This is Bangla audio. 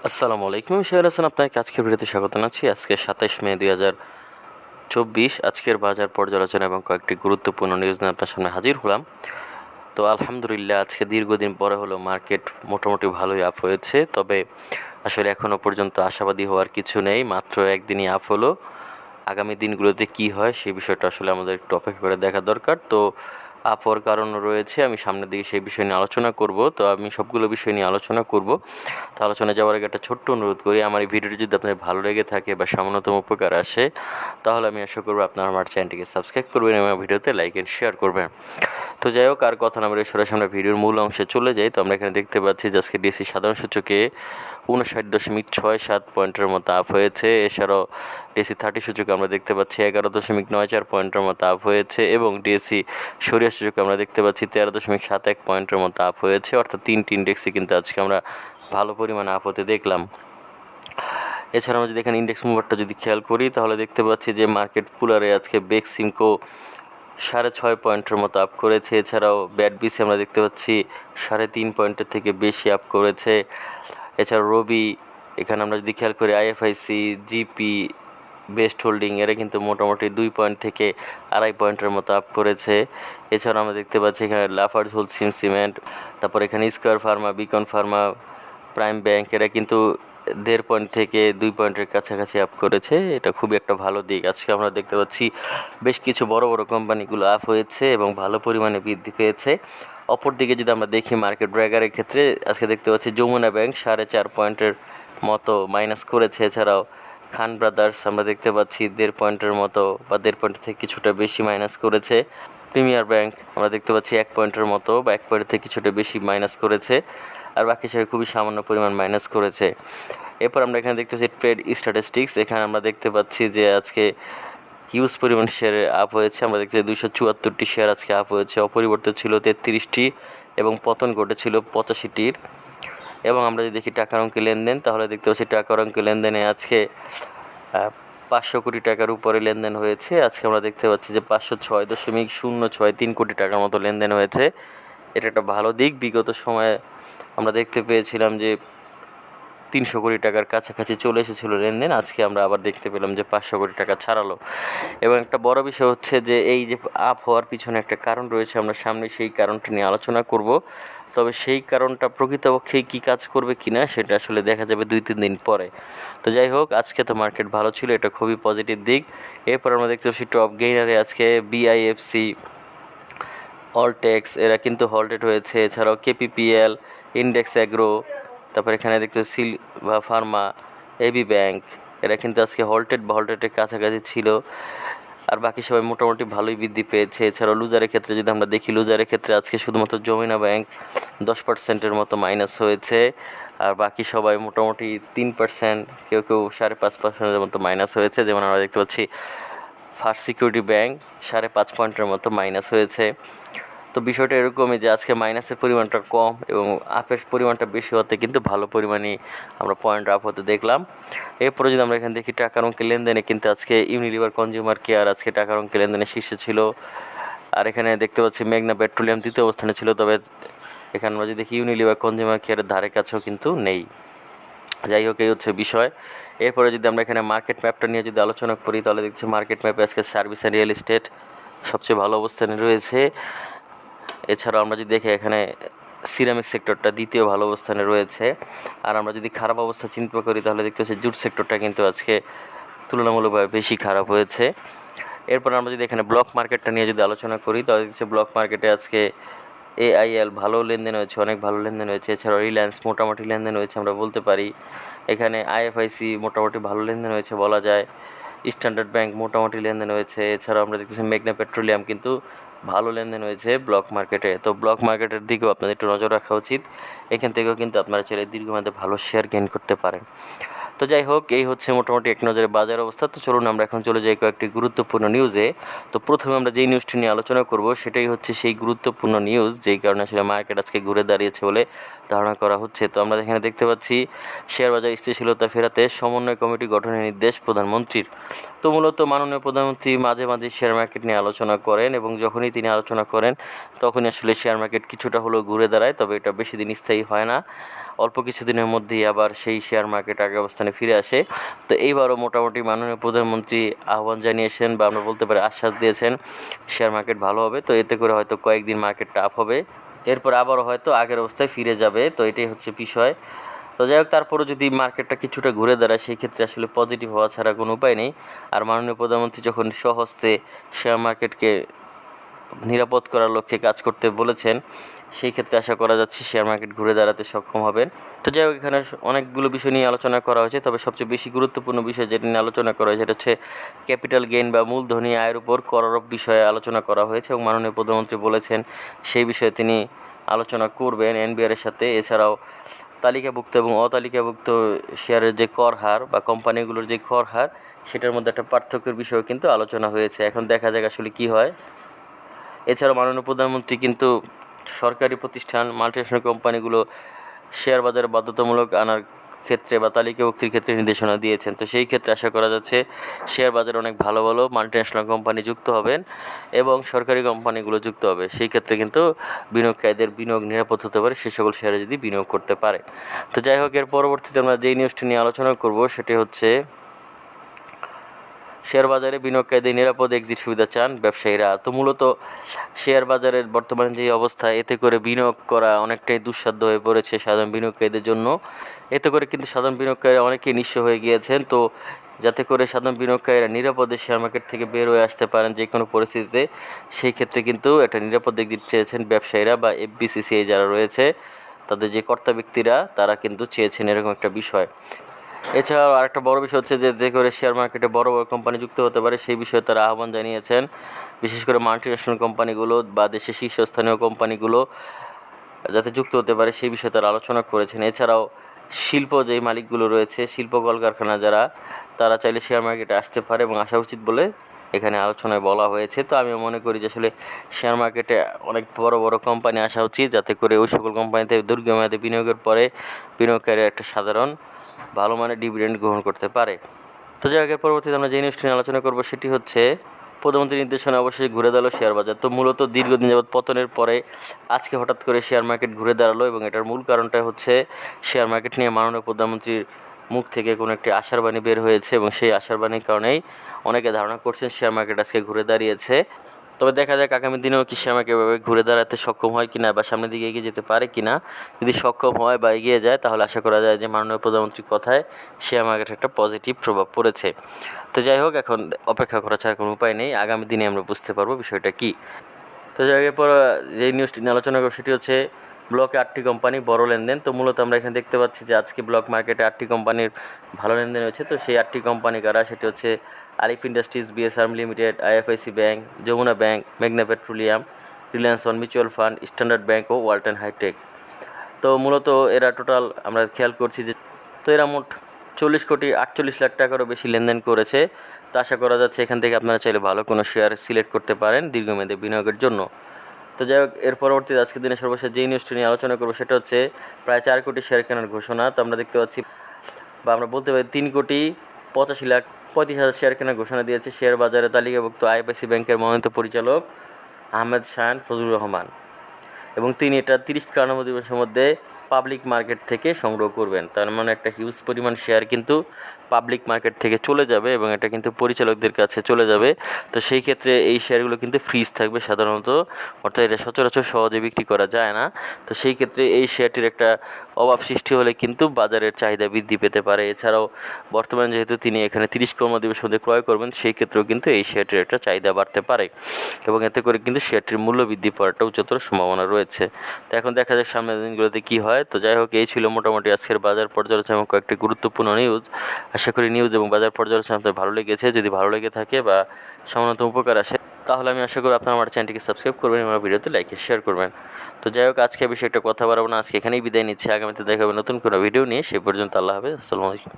আসসালামু আলাইকুম, শেয়ার হাসান আপনাকে আজকের ভিডিওতে স্বাগত জানাচ্ছি। আজকে 27 মে 2024 আজকের বাজার পর্যালোচনা এবং কয়েকটি গুরুত্বপূর্ণ নিউজ নিয়ে আপনার সামনে হাজির হলাম। তো আলহামদুলিল্লাহ আজকে দীর্ঘদিন পরে হলো মার্কেট মোটামুটি ভালোই আপ হয়েছে, তবে আসলে এখনও পর্যন্ত আশাবাদী হওয়ার কিছু নেই। মাত্র একদিনই আপ হলো, আগামী দিনগুলোতে কি হয় সেই বিষয়টা আসলে আমাদের একটু অপেক্ষা করে দেখা দরকার। তো আপ হওয়ার কারণও রয়েছে, আমি সামনের দিকে সেই বিষয় নিয়ে আলোচনা করব। তো আমি সবগুলো বিষয় নিয়ে আলোচনা করব। তো আলোচনা যাওয়ার আগে একটা ছোট্ট অনুরোধ করি, আমার এই ভিডিওটি যদি আপনার ভালো লেগে থাকে বা সামান্যতম উপকার আসে, তাহলে আমি আশা করবো আপনারা আমার চ্যানেলটিকে সাবস্ক্রাইব করবেন এবং ভিডিওতে লাইক অ্যান্ড শেয়ার করবেন। তো যাই হোক, আর কথা না বলে সরাসরি আমরা ভিডিওর মূল অংশে চলে যাই। তো আমরা এখানে দেখতে পাচ্ছি যে আজকে ডিএসসি সাধারণ সূচকে 59.67 পয়েন্টের মতো আপ হয়েছে। এছাড়াও ডিএসসি 30 সূচকে আমরা দেখতে পাচ্ছি 11.94 পয়েন্টের মতো আপ হয়েছে এবং ডিএসসি সরিয়া সূচকে আমরা দেখতে পাচ্ছি 13.71 পয়েন্টের মতো আপ হয়েছে। অর্থাৎ তিনটি ইন্ডেক্সে কিন্তু আজকে আমরা ভালো পরিমাণে আপ হতে দেখলাম। এছাড়া আমরা যদি এখানে ইন্ডেক্স মুভারটা যদি খেয়াল করি, তাহলে দেখতে পাচ্ছি যে মার্কেট পুলারে আজকে বেক্সিমকো 6.5 পয়েন্টের মতো আপ করেছে। এছাড়াও ব্যাডবিসি আমরা দেখতে পাচ্ছি 3.5 পয়েন্টের থেকে বেশি আপ করেছে। এছাড়া রবি, এখানে আমরা যদি খেয়াল করি আইএফআইসি, জিপি, বেস্ট হোল্ডিং, এরা কিন্তু মোটামুটি 2 পয়েন্ট থেকে 2.5 পয়েন্টের মতো আপ করেছে। এছাড়া আমরা দেখতে পাচ্ছি এখানে লাফার্জ হোলসিম সিমেন্ট, তারপর এখানে square Pharma, Beacon Pharma, prime bank, এরা কিন্তু 1.5 পয়েন্ট থেকে 2 পয়েন্টের কাছাকাছি আপ করেছে। এটা খুবই একটা ভালো দিক। আজকে আমরা দেখতে পাচ্ছি বেশ কিছু বড় বড় কোম্পানিগুলো আপ হয়েছে এবং ভালো পরিমাণে বৃদ্ধি পেয়েছে। অপরদিকে যদি আমরা দেখি মার্কেট ড্র্যাগারের ক্ষেত্রে, আজকে দেখতে পাচ্ছি যমুনা ব্যাংক 4.5 পয়েন্টের মতো মাইনাস করেছে। এছাড়াও খান ব্রাদার্স আমরা দেখতে পাচ্ছি 1.5 পয়েন্টের মতো বা 1.5 পয়েন্ট থেকে কিছুটা বেশি মাইনাস করেছে। প্রিমিয়ার ব্যাংক আমরা দেখতে পাচ্ছি 1 পয়েন্টের মতো বা 1 পয়েন্ট থেকে কিছুটা বেশি মাইনাস করেছে, আর বাকি সবাই খুবই সামান্য পরিমাণ মাইনাস করেছে। এরপর আমরা এখানে দেখতে পাচ্ছি ট্রেড স্ট্যাটিস্টিক্স, এখানে আমরা দেখতে পাচ্ছি যে আজকে হিউজ পরিমাণ শেয়ারে আপ হয়েছে। আমরা দেখতে 274টি শেয়ার আজকে আপ হয়েছে, অপরিবর্তিত ছিল 33টি এবং পতন ঘটেছিল 85টির। এবং আমরা যদি দেখি টাকার অঙ্কে লেনদেন, তাহলে দেখতে পাচ্ছি টাকার অঙ্কে লেনদেনে আজকে 500 কোটি টাকার উপরে লেনদেন হয়েছে। আজকে আমরা দেখতে পাচ্ছি যে 506.063 কোটি টাকার মতো লেনদেন হয়েছে। এটা একটা ভালো দিক। বিগত সময়ে আমরা দেখতে পেয়েছিলাম যে 300 কোটি টাকার কাছাকাছি চলে এসেছিলো লেনদেন, আজকে আমরা আবার দেখতে পেলাম যে 500 কোটি টাকা ছাড়ালো। এবং একটা বড় বিষয় হচ্ছে যে এই যে আপ হওয়ার পিছনে একটা কারণ রয়েছে, আমরা সামনে সেই কারণটা নিয়ে আলোচনা করব। তবে সেই কারণটা প্রকৃতপক্ষে কী কাজ করবে কিনা সেটা আসলে দেখা যাবে 2-3 দিন পরে। তো যাই হোক, আজকে তো মার্কেট ভালো ছিল, এটা খুবই পজিটিভ দিক। এরপর আমরা দেখতে পাচ্ছি টপ গেইনারে আজকে বিআইএফসি, অলটেক্স, এরা কিন্তু হল্টেড হয়েছে। এছাড়াও কেপিপিএল, ইন্ডেক্স অ্যাগ্রো, তারপর এখানে দেখতে সিলভা ফার্মা, এবি ব্যাংক, এরা কিন্তু আজকে হল্টেডের কাছাকাছি ছিল, আর বাকি সবাই মোটামুটি ভালোই বৃদ্ধি পেয়েছে। এছাড়াও লুজারের ক্ষেত্রে যদি আমরা দেখি, লুজারের ক্ষেত্রে আজকে শুধুমাত্র যমুনা ব্যাংক 10%-এর মতো মাইনাস হয়েছে, আর বাকি সবাই মোটামুটি 3%, কেউ 5.5%-এর মতো মাইনাস হয়েছে। যেমন আমরা দেখতে পাচ্ছি ফার্স্ট সিকিউরিটি ব্যাংক 5.5 পয়েন্টের মতো মাইনাস হয়েছে। তো বিষয়টা এরকমই যে আজকে মাইনাসের পরিমাণটা কম এবং আপের পরিমাণটা বেশি হতে কিন্তু ভালো পরিমাণে আমরা পয়েন্ট আপ হতে দেখলাম। এরপরে যদি আমরা এখানে দেখি টাকার অঙ্কে লেনদেনে, কিন্তু আজকে ইউনিলিভার কনজিউমার কেয়ার আজকে টাকার অঙ্কে লেনদেনে শীর্ষে ছিল। আর এখানে দেখতে পাচ্ছি মেঘনা পেট্রোলিয়াম তৃতীয় অবস্থানে ছিল, তবে এখানে আমরা যদি দেখি ইউনিলিভার কনজিউমার কেয়ারের ধারে কাছেও কিন্তু নেই। যাই হোক, এই হচ্ছে বিষয়। এরপরে যদি আমরা এখানে মার্কেট ম্যাপটা নিয়ে যদি আলোচনা করি, তাহলে দেখছি মার্কেট ম্যাপে আজকে সার্ভিস অ্যান্ড রিয়েল এস্টেট সবচেয়ে ভালো অবস্থানে রয়েছে। এছাড়াও আমরা যদি দেখি এখানে সিরামিক সেক্টরটা দ্বিতীয় ভালো অবস্থানে রয়েছে। আর আমরা যদি খারাপ অবস্থা চিন্তা করি, তাহলে দেখতে পাচ্ছি জুট সেক্টরটা কিন্তু আজকে তুলনামূলকভাবে বেশি খারাপ হয়েছে। এরপর আমরা যদি এখানে ব্লক মার্কেটটা নিয়ে যদি আলোচনা করি, তাহলে দেখছি ব্লক মার্কেটে আজকে এআইএল ভালো লেনদেন হয়েছে, অনেক ভালো লেনদেন হয়েছে। এছাড়াও রিলায়েন্স মোটামুটি লেনদেন হয়েছে আমরা বলতে পারি। এখানে আইএফআইসি মোটামুটি ভালো লেনদেন হয়েছে বলা যায়। স্ট্যান্ডার্ড ব্যাংক মোটামুটি লেনদেন হয়েছে। এছাড়াও আমরা দেখতেছি মেঘনা পেট্রোলিয়াম কিন্তু ভালো লেনদেন হয়েছে ব্লক মার্কেটে। তো ব্লক মার্কেটের দিকেও আপনাদের একটু নজর রাখা উচিত, এখান থেকেও কিন্তু আপনারা চাইলে দীর্ঘমেয়াদে ভালো শেয়ার গেইন করতে পারেন। তো যাই হোক, এই হচ্ছে মোটামুটি এক নজরে বাজার অবস্থা। তো চলুন আমরা এখন চলে যাই কয়েকটি গুরুত্বপূর্ণ নিউজে। তো প্রথমে আমরা যেই নিউজটি নিয়ে আলোচনা করব সেটাই হচ্ছে সেই গুরুত্বপূর্ণ নিউজ যেই কারণে আসলে মার্কেট আজকে ঘুরে দাঁড়িয়েছে বলে ধারণা করা হচ্ছে। তো আমরা এখানে দেখতে পাচ্ছি শেয়ার বাজার স্থিতিশীলতা ফেরাতে সমন্বয় কমিটি গঠনের নির্দেশ প্রধানমন্ত্রীর। তো মূলত মাননীয় প্রধানমন্ত্রী মাঝে মাঝে শেয়ার মার্কেট নিয়ে আলোচনা করেন এবং যখনই তিনি আলোচনা করেন তখনই আসলে শেয়ার মার্কেট কিছুটা হলেও ঘুরে দাঁড়ায়, তবে এটা বেশি দিন স্থায়ী হয় না। অল্প কিছুদিনের মধ্যেই আবার সেই শেয়ার মার্কেট আগের অবস্থানে ফিরে আসে। তো এইবারও মোটামুটি মাননীয় প্রধানমন্ত্রী আহ্বান জানিয়েছেন বা আমরা বলতে পারি আশ্বাস দিয়েছেন শেয়ার মার্কেট ভালো হবে। তো এতে করে হয়তো কয়েকদিন মার্কেটটা আপ হবে, এরপর আবারও হয়তো আগের অবস্থায় ফিরে যাবে। তো এটাই হচ্ছে বিষয়। তো যাই হোক, তারপরও যদি মার্কেটটা কিছুটা ঘুরে দাঁড়ায় সেই ক্ষেত্রে আসলে পজিটিভ হওয়া ছাড়া কোনো উপায় নেই। আর মাননীয় প্রধানমন্ত্রী যখন স্বহস্তে শেয়ার মার্কেটকে নিরাপদ করার লক্ষ্যে কাজ করতে বলেছেন, সেই ক্ষেত্রে আশা করা যাচ্ছে শেয়ার মার্কেট ঘুরে দাঁড়াতে সক্ষম হবেন। তো যাই হোক, এখানে অনেকগুলো বিষয় নিয়ে আলোচনা করা হয়েছে, তবে সবচেয়ে বেশি গুরুত্বপূর্ণ বিষয় যেটা নিয়ে আলোচনা করা হয়েছে সেটা হচ্ছে ক্যাপিটাল গেইন বা মূলধনী আয়ের উপর করারোপ বিষয়ে আলোচনা করা হয়েছে এবং মাননীয় প্রধানমন্ত্রী বলেছেন সেই বিষয়ে তিনি আলোচনা করবেন এনবিআরের সাথে। এছাড়াও তালিকাভুক্ত এবং অতালিকাভুক্ত শেয়ারের যে কর হার বা কোম্পানিগুলোর যে কর হার, সেটার মধ্যে একটা পার্থক্যের বিষয়েও কিন্তু আলোচনা হয়েছে। এখন দেখা যাক আসলে কী হয়। এছাড়াও মাননীয় প্রধানমন্ত্রী কিন্তু সরকারি প্রতিষ্ঠান, মাল্টিন্যাশনাল কোম্পানিগুলো শেয়ার বাজারে বাধ্যতামূলক আনার ক্ষেত্রে বা তালিকাভুক্তির ক্ষেত্রে নির্দেশনা দিয়েছেন। তো সেই ক্ষেত্রে আশা করা যাচ্ছে শেয়ার বাজারে অনেক ভালো ভালো মাল্টিন্যাশনাল কোম্পানি যুক্ত হবেন এবং সরকারি কোম্পানিগুলো যুক্ত হবে। সেই ক্ষেত্রে কিন্তু বিনিয়োগকারীদের বিনিয়োগ নিরাপদ হতে পারে সে সকল শেয়ারে যদি বিনিয়োগ করতে পারে। তো যাই হোক, এর পরবর্তীতে আমরা যেই নিউজটি নিয়ে আলোচনা করব সেটি হচ্ছে শেয়ার বাজারে বিনিয়োগকারীদের নিরাপদ এক্সিট সুবিধা চান ব্যবসায়ীরা। তো মূলত শেয়ার বাজারের বর্তমানে যে অবস্থা, এতে করে বিনিয়োগ করা অনেকটাই দুঃসাধ্য হয়ে পড়েছে সাধারণ বিনিয়োগকারীদের জন্য। এতে করে কিন্তু সাধারণ বিনিয়োগকারীরা অনেকেই নিঃস্ব হয়ে গিয়েছেন। তো যাতে করে সাধারণ বিনিয়োগকারীরা নিরাপদে শেয়ার মার্কেট থেকে বের হয়ে আসতে পারেন যে কোনো পরিস্থিতিতে, সেই ক্ষেত্রে কিন্তু একটা নিরাপদ এক্সিট চেয়েছেন ব্যবসায়ীরা বা এফবিসিসিআই যারা রয়েছে তাদের যে কর্তা ব্যক্তিরা, তারা কিন্তু চেয়েছেন এরকম একটা বিষয়। এছাড়াও আরেকটা বড় বিষয় হচ্ছে যে করে শেয়ার মার্কেটে বড় বড় কোম্পানি যুক্ত হতে পারে সেই বিষয়ে তারা আহ্বান জানিয়েছেন। বিশেষ করে মাল্টিন্যাশনাল কোম্পানিগুলো বা দেশের শীর্ষস্থানীয় কোম্পানিগুলো যাতে যুক্ত হতে পারে সেই বিষয়ে তারা আলোচনা করেছেন। এছাড়াও শিল্প যেই মালিকগুলো রয়েছে, শিল্প কলকারখানা যারা, তারা চাইলে শেয়ার মার্কেটে আসতে পারে এবং আসা উচিত বলে এখানে আলোচনায় বলা হয়েছে। তো আমি মনে করি যে আসলে শেয়ার মার্কেটে অনেক বড় বড় কোম্পানি আসা উচিত, যাতে করে ওই সকল কোম্পানিতে দীর্ঘমেয়াদী বিনিয়োগের পরে বিনিয়োগকারীরা একটা সাধারণ ভালো মানের ডিভিডেন্ড গ্রহণ করতে পারে। তো যাই হোক, পরবর্তীতে আমরা যে নিউজটি নিয়ে আলোচনা করবো সেটি হচ্ছে প্রধানমন্ত্রীর নির্দেশনা অবশ্যই ঘুরে দাঁড়ালো শেয়ার বাজার। তো মূলত দীর্ঘদিন যাবৎ পতনের পরে আজকে হঠাৎ করে শেয়ার মার্কেট ঘুরে দাঁড়ালো এবং এটার মূল কারণটা হচ্ছে শেয়ার মার্কেট নিয়ে মাননীয় প্রধানমন্ত্রীর মুখ থেকে কোনো একটি আশার বাণী বের হয়েছে এবং সেই আশার বাণীর কারণেই অনেকে ধারণা করছেন শেয়ার মার্কেট আজকে ঘুরে দাঁড়িয়েছে। তবে দেখা যাক আগামী দিনেও কি শেয়ার মার্কেট এভাবে ঘুরে দাঁড়াতে সক্ষম হয় কিনা বা সামনের দিকে এগিয়ে যেতে পারে কিনা। যদি সক্ষম হয় বা এগিয়ে যায় তাহলে আশা করা যায় যে মাননীয় প্রধানমন্ত্রীর কথায় শেয়ার মার্কেটে একটা পজিটিভ প্রভাব পড়েছে। তো যাই হোক, এখন অপেক্ষা করা ছাড়া কোনো উপায় নেই, আগামী দিনে আমরা বুঝতে পারবো বিষয়টা কী। তো যাই হোক, এরপর যেই নিউজটি নিয়ে আলোচনা করবো সেটি হচ্ছে ব্লকে 8টি কোম্পানি বড় লেনদেন। তো মূলত আমরা এখানে দেখতে পাচ্ছি যে আজকে ব্লক মার্কেটে 8টি কোম্পানির ভালো লেনদেন হয়েছে। তো সেই 8টি কোম্পানি কারা, সেটি হচ্ছে Alif industries, BSRM limited, IFIC bank, Jamuna bank, মেঘনা petroleum, Reliance one mutual fund, standard bank ও ওয়ালটন হাইটেক। তো মূলত এরা টোটাল আমরা খেয়াল করছি যে এরা মোট 40 কোটি 48 লাখ টাকারও বেশি লেনদেন করেছে। তো আশা করা যাচ্ছে এখান থেকে আপনারা চাইলে ভালো কোনো শেয়ার সিলেক্ট করতে পারেন দীর্ঘমেয়াদী বিনিয়োগের জন্য। তো যাই হোক, এর পরবর্তীতে আজকের দিনে সর্বশেষ যেই নিউজটি নিয়ে আলোচনা করবো সেটা হচ্ছে প্রায় 4 কোটি শেয়ার কেনার ঘোষণা। তো আমরা দেখতে পাচ্ছি বা আমরা বলতে পারি 3 কোটি 85,35,000 শেয়ার কেনার ঘোষণা দিয়েছে শেয়ার বাজারে তালিকাভুক্ত আইএফআইসি ব্যাংকের মনোনীত পরিচালক আহমেদ শাহান ফজলুর রহমান, এবং তিনি এটা 30 কর্মদিবসের মধ্যে পাবলিক মার্কেট থেকে সংগ্রহ করবেন। তার মানে একটা হিউজ পরিমাণ শেয়ার কিন্তু পাবলিক মার্কেট থেকে চলে যাবে এবং এটা কিন্তু পরিচালকদের কাছে চলে যাবে। তো সেই ক্ষেত্রে এই শেয়ারগুলো কিন্তু ফ্রিজ থাকবে সাধারণত, অর্থাৎ এটা সচরাচর সহজে বিক্রি করা যায় না। তো সেই ক্ষেত্রে এই শেয়ারটির একটা অভাব সৃষ্টি হলে কিন্তু বাজারের চাহিদা বৃদ্ধি পেতে পারে। এছাড়াও বর্তমানে যেহেতু তিনি এখানে 30 কর্মদিবসের মধ্যে ক্রয় করবেন, সেই ক্ষেত্রেও কিন্তু এই শেয়ারটির একটা চাহিদা বাড়তে পারে এবং এতে করে কিন্তু শেয়ারটির মূল্য বৃদ্ধি পাওয়ার একটা উচ্চতর সম্ভাবনা রয়েছে। তো এখন দেখা যাক সামনের দিনগুলোতে কী হয়। তো যাই হোক, এই ছিল মোটামুটি আজকের বাজার পর্যালোচনা এবং কয়েকটি গুরুত্বপূর্ণ নিউজ। আশা করি নিউজ এবং বাজার পর্যালোচনা আপনাদের ভালো লেগেছে। যদি ভালো লেগে থাকে বা সামান্যতম উপকার আসে তাহলে আমি আশা করি আপনারা আমার চ্যানেলটিকে সাবস্ক্রাইব করবেন এবং আমার ভিডিওতে লাইক শেয়ার করবেন। তো যাই হোক, আজকে বিষয়ে একটা কথা বাড়াবো না, আজকে এখানেই বিদায় নিচ্ছি। আগামীতে দেখা হবে নতুন কোনো ভিডিও নিয়ে। সে পর্যন্ত আল্লাহ হাফেজ, আসসালামু আলাইকুম।